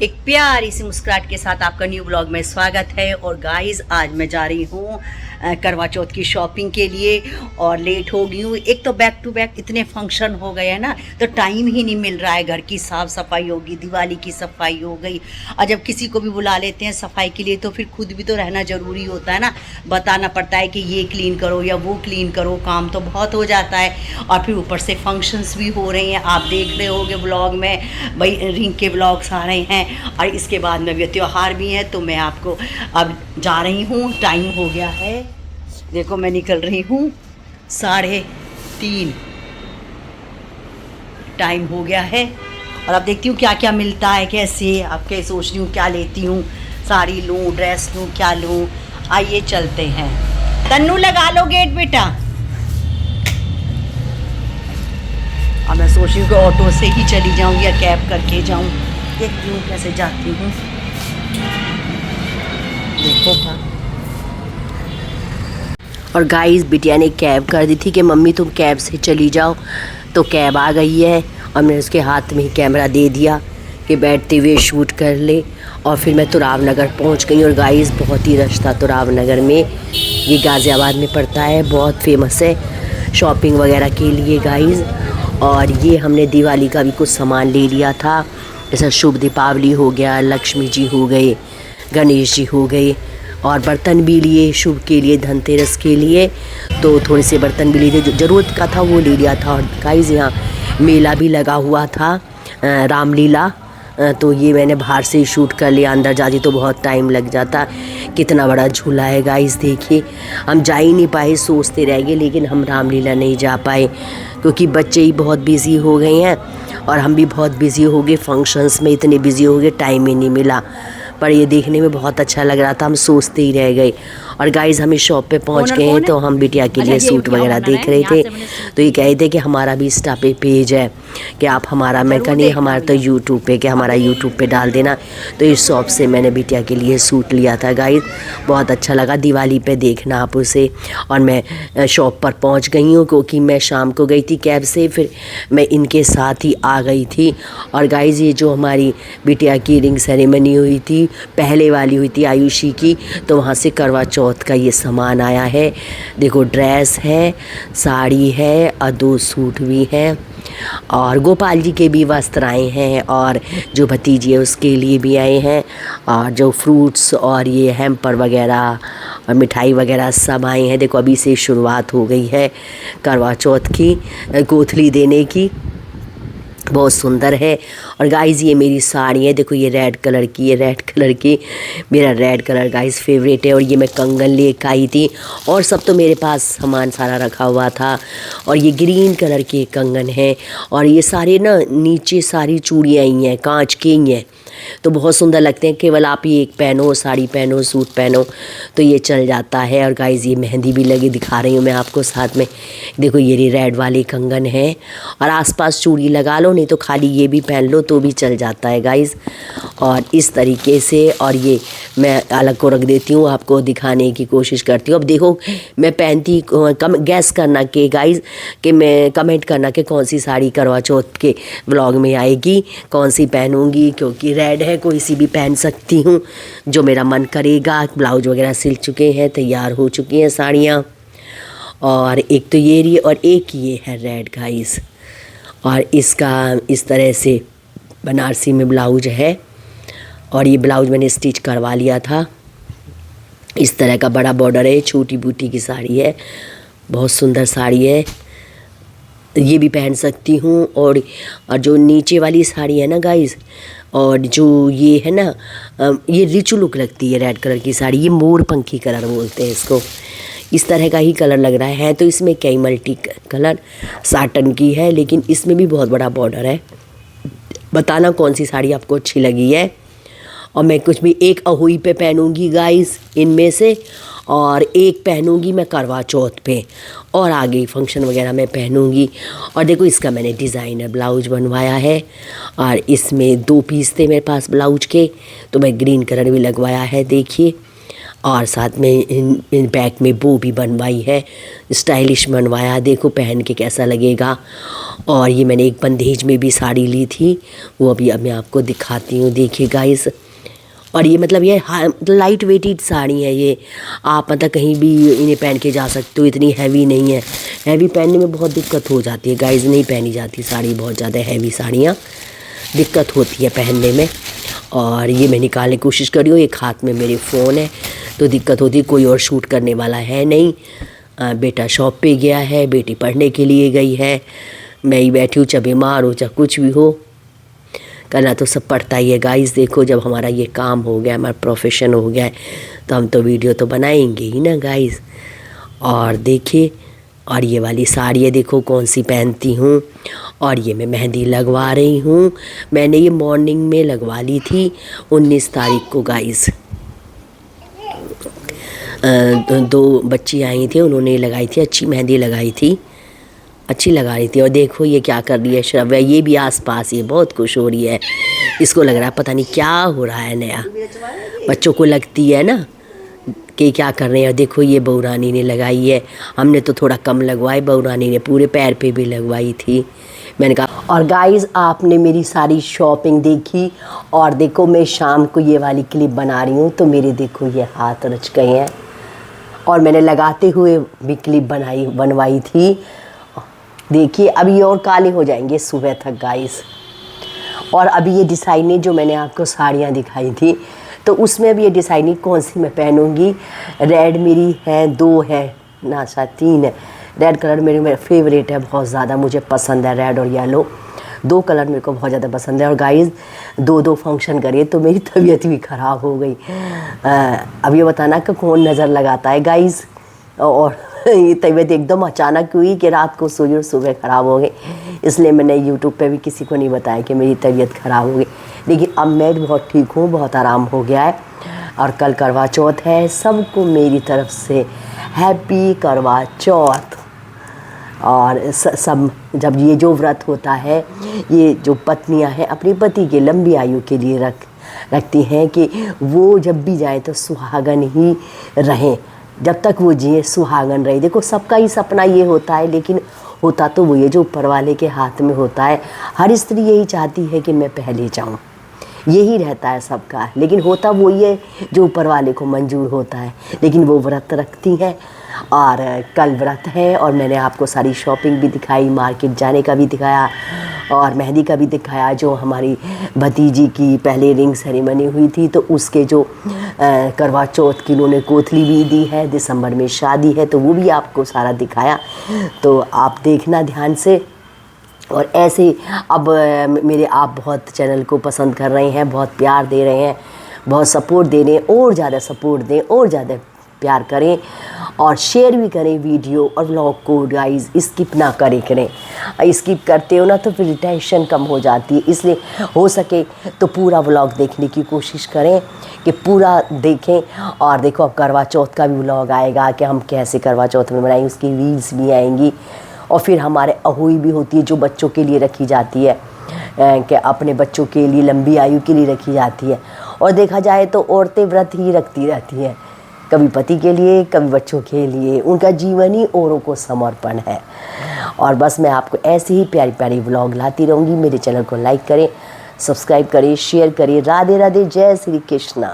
एक प्यारी सी मुस्कुराहट के साथ आपका न्यू ब्लॉग में स्वागत है। और गाइस आज मैं जा रही हूँ करवा चौथ की शॉपिंग के लिए और लेट हो गई हूँ। एक तो बैक टू बैक इतने फंक्शन हो गए हैं ना, तो टाइम ही नहीं मिल रहा है। घर की साफ़ सफाई होगी, दिवाली की सफाई हो गई, और जब किसी को भी बुला लेते हैं सफाई के लिए तो फिर खुद भी तो रहना ज़रूरी होता है ना। बताना पड़ता है कि ये क्लीन करो या वो क्लीन करो, काम तो बहुत हो जाता है। और फिर ऊपर से फंक्शंस भी हो रहे हैं, आप देख रहे होगे ब्लॉग में, भाई रिंग के ब्लॉग्स आ रहे हैं और इसके बाद में भी त्यौहार भी है। तो मैं आपको अब जा रही हूँ, टाइम हो गया है, देखो मैं निकल रही हूँ 3:30 टाइम हो गया है। और अब देखती हूँ क्या क्या मिलता है, कैसे आपके सोच रही हूँ क्या लेती हूँ, साड़ी लूँ, ड्रेस लूँ, क्या लूँ। आइए चलते हैं। तन्नू लगा लो गेट बेटा। अब मैं सोच रही हूँ कि ऑटो से ही चली जाऊँ या कैब करके जाऊँ, देखती हूँ कैसे जाती हूँ। देखो और गाइस बिटिया ने कैब कर दी थी कि मम्मी तुम कैब से चली जाओ, तो कैब आ गई है और मैंने उसके हाथ में ही कैमरा दे दिया कि बैठते हुए शूट कर ले। और फिर मैं तुराव नगर पहुंच गई। और गाइस बहुत ही रश था तुराव नगर में, ये गाज़ियाबाद में पड़ता है, बहुत फेमस है शॉपिंग वगैरह के लिए गाइस। और ये हमने दिवाली का भी कुछ सामान ले लिया था, जैसा शुभ दीपावली हो गया, लक्ष्मी जी हो गए, गणेश जी हो गए, और बर्तन भी लिए शुभ के लिए, धनतेरस के लिए। तो थोड़े से बर्तन भी लिए थे, जो ज़रूरत का था वो ले लिया था। और गाइस यहाँ मेला भी लगा हुआ था, रामलीला, तो ये मैंने बाहर से ही शूट कर लिया, अंदर जाती तो बहुत टाइम लग जाता। कितना बड़ा झूला है गाइस, देखिए हम जा ही नहीं पाए, सोचते रह गए, लेकिन हम रामलीला नहीं जा पाए क्योंकि बच्चे ही बहुत बिज़ी हो गए हैं और हम भी बहुत बिज़ी हो गए, फंक्शंस में इतने बिज़ी हो गए, टाइम ही नहीं मिला। पर ये देखने में बहुत अच्छा लग रहा था, हम सोचते ही रह गए। और गाइस हम इस शॉप पे पहुंच गए हैं, तो हम बिटिया के लिए सूट वगैरह देख रहे थे, तो ये कहे थे कि हमारा भी इंस्टा पे पेज है कि आप हमारा, मैं कहा नहीं हमारा तो यूट्यूब पे, कि हमारा यूट्यूब पे डाल देना। तो इस शॉप से मैंने बिटिया के लिए सूट लिया था गाइस, बहुत अच्छा लगा, दिवाली पे देखना आप उसे। और मैं शॉप पर पहुँच गई हूँ क्योंकि मैं शाम को गई थी कैब से, फिर मैं इनके साथ ही आ गई थी। और गाइस ये जो हमारी बिटिया की रिंग सेरेमनी हुई थी, पहले वाली हुई थी आयुषी की, तो वहाँ से करवा चौथ का ये सामान आया है। देखो ड्रेस है, साड़ी है और 2 सूट भी हैं, और गोपाल जी के भी वस्त्र आए हैं, और जो भतीजी है उसके लिए भी आए हैं, और जो फ्रूट्स और ये हैम्पर वगैरह और मिठाई वगैरह सब आए हैं। देखो अभी से शुरुआत हो गई है करवा चौथ की, कोथली देने की, बहुत सुंदर है। और गाइस ये मेरी साड़ी है, देखो ये रेड कलर की, ये रेड कलर की, मेरा रेड कलर गाइस फेवरेट है। और ये मैं कंगन लेकर आई थी, और सब तो मेरे पास सामान सारा रखा हुआ था। और ये ग्रीन कलर के कंगन है, और ये सारे ना नीचे सारी चूड़ियाँ ही हैं, कांच की ही हैं, तो बहुत सुंदर लगते हैं। केवल आप ये एक पहनो, साड़ी पहनो, सूट पहनो तो ये चल जाता है। और गाइस ये मेहंदी भी लगी, दिखा रही हूँ मैं आपको साथ में, देखो ये रेड वाले कंगन है, और आसपास चूड़ी लगा लो, नहीं तो खाली ये भी पहन लो तो भी चल जाता है गाइस। और इस तरीके से, और ये मैं अलग को रख देती हूँ, आपको दिखाने की कोशिश करती हूँ। अब देखो मैं पहनती, कम गैस करना कि गाइस, कि मैं कमेंट करना कि कौन सी साड़ी करवा चौथ के व्लॉग में आएगी, कौन सी पहनूंगी, क्योंकि रेड है, कोई सी भी पहन सकती हूँ जो मेरा मन करेगा। ब्लाउज वगैरह सिल चुके हैं, तैयार हो चुकी हैं साड़ियाँ, और एक तो ये रही और एक ये है रेड गाइस। और इसका इस तरह से बनारसी में ब्लाउज है, और ये ब्लाउज मैंने स्टिच करवा लिया था, इस तरह का बड़ा बॉर्डर है, छोटी बूटी की साड़ी है, बहुत सुंदर साड़ी है, ये भी पहन सकती हूँ। और जो नीचे वाली साड़ी है ना गाइस, और जो ये है ना, ये रिच लुक लगती है रेड कलर की साड़ी, ये मोर पंखी कलर बोलते हैं इसको, इस तरह का ही कलर लग रहा है। तो इसमें कई मल्टी कलर साटन की है, लेकिन इसमें भी बहुत बड़ा बॉर्डर है। बताना कौन सी साड़ी आपको अच्छी लगी है। और मैं कुछ भी एक अहोई पे पहनूंगी गाइस इनमें से, और एक पहनूंगी मैं करवा चौथ पे, और आगे फंक्शन वगैरह में पहनूंगी। और देखो इसका मैंने डिज़ाइनर ब्लाउज बनवाया है, और इसमें 2 पीस थे मेरे पास ब्लाउज के, तो मैं ग्रीन कलर भी लगवाया है, देखिए और साथ में इन बैक में बो भी बनवाई है, स्टाइलिश बनवाया, देखो पहन के कैसा लगेगा। और ये मैंने एक बंदेज में भी साड़ी ली थी, वो अभी अब मैं आपको दिखाती हूँ, देखिए गाइस। और ये मतलब ये लाइट वेटेड साड़ी है ये, आप मतलब कहीं भी इन्हें पहन के जा सकते हो, इतनी हैवी नहीं है। हैवी पहनने में बहुत दिक्कत हो जाती है गाइस, नहीं पहनी जाती साड़ी, बहुत ज़्यादा हैवी साड़ियाँ दिक्कत होती है पहनने में। और ये मैं निकालने की कोशिश कर रही हूँ, एक हाथ में मेरे फ़ोन है तो दिक्कत होती है, कोई और शूट करने वाला है नहीं। बेटा शॉप पे गया है, बेटी पढ़ने के लिए गई है, मैं ही बैठी हूँ, चाहे बीमार हो चाहे कुछ भी हो, करना तो सब पड़ता ही है गाइस। देखो जब हमारा ये काम हो गया, हमारा प्रोफेशन हो गया है, तो हम तो वीडियो तो बनाएंगे ही ना गाइस। और देखिए, और ये वाली साड़ी है देखो कौन सी पहनती हूँ। और ये मैं मेहंदी लगवा रही हूँ, मैंने ये मॉर्निंग में लगवा ली थी 19 तारीख को गाइस। दो बच्ची आई थी, उन्होंने लगाई थी, अच्छी मेहंदी लगाई थी, अच्छी लगा रही थी। और देखो ये क्या कर रही है श्रव्या, ये भी आसपास, ये बहुत खुश हो रही है, इसको लग रहा है पता नहीं क्या हो रहा है नया, बच्चों को लगती है ना कि क्या कर रहे हैं। देखो ये बहू रानी ने लगाई है, हमने तो थोड़ा कम लगवाई, बहू रानी ने पूरे पैर पे भी लगवाई थी। मैंने कहा, और गाइस आपने मेरी सारी शॉपिंग देखी, और देखो मैं शाम को ये वाली क्लिप बना रही हूँ, तो मेरे देखो ये हाथ रच गए हैं, और मैंने लगाते हुए भी क्लिप बनवाई थी। देखिए अभी और काले हो जाएंगे सुबह तक गाइस। और अभी ये डिज़ाइनें जो मैंने आपको साड़ियाँ दिखाई थी, तो उसमें अभी ये डिज़ाइनिंग कौन सी मैं पहनूंगी। रेड मेरी है, 2 है ना, शायद 3 है। रेड कलर मेरा फेवरेट है, बहुत ज़्यादा मुझे पसंद है, रेड और येलो 2 कलर मेरे को बहुत ज़्यादा पसंद है। और गाइस 2 फंक्शन करे तो मेरी तबीयत भी ख़राब हो गई। अब ये बताना कि कौन नज़र लगाता है गाइस। और ये तबीयत एकदम अचानक हुई कि रात को सोई और सुबह ख़राब हो गई, इसलिए मैंने यूट्यूब पे भी किसी को नहीं बताया कि मेरी तबीयत ख़राब हो गई। लेकिन अब मैं बहुत ठीक हूँ, बहुत आराम हो गया है। और कल करवा चौथ है, सबको मेरी तरफ से हैप्पी करवा चौथ। और सब जब ये जो व्रत होता है, ये जो पत्नियां हैं अपने पति के लंबी आयु के लिए रखती हैं कि वो जब भी जाए तो सुहागन ही रहें, जब तक वो जिए सुहागन रहे। देखो सबका ही सपना ये होता है, लेकिन होता तो वो ये जो ऊपर वाले के हाथ में होता है। हर स्त्री यही चाहती है कि मैं पहले जाऊं, यही रहता है सबका, लेकिन होता वो ये जो ऊपर वाले को मंजूर होता है। लेकिन वो व्रत रखती हैं, और कल व्रत है। और मैंने आपको सारी शॉपिंग भी दिखाई, मार्केट जाने का भी दिखाया, और मेहंदी का भी दिखाया। जो हमारी भतीजी की पहले रिंग सेरेमनी हुई थी, तो उसके जो करवा चौथ की उन्होंने कोथली भी दी है, दिसंबर में शादी है, तो वो भी आपको सारा दिखाया। तो आप देखना ध्यान से। और ऐसे अब मेरे आप बहुत चैनल को पसंद कर रहे हैं, बहुत प्यार दे रहे हैं, बहुत सपोर्ट दे रहे हैं, और ज़्यादा सपोर्ट दें, और ज़्यादा प्यार करें, और शेयर भी करें वीडियो और व्लॉग को गाइस, स्किप ना करें। स्किप करते हो ना तो फिर टेंशन कम हो जाती है, इसलिए हो सके तो पूरा व्लॉग देखने की कोशिश करें, कि पूरा देखें। और देखो अब करवा चौथ का भी व्लॉग आएगा कि हम कैसे करवा चौथ में बनाएंगे, उसकी रील्स भी आएंगी। और फिर हमारे अहोई भी होती है जो बच्चों के लिए रखी जाती है, कि अपने बच्चों के लिए लंबी आयु के लिए रखी जाती है। और देखा जाए तो औरतें व्रत ही रखती रहती हैं, कभी पति के लिए, कभी बच्चों के लिए, उनका जीवन ही औरों को समर्पण है। और बस मैं आपको ऐसे ही प्यारी प्यारी व्लॉग लाती रहूँगी। मेरे चैनल को लाइक करें, सब्सक्राइब करें, शेयर करें। राधे राधे, जय श्री कृष्णा।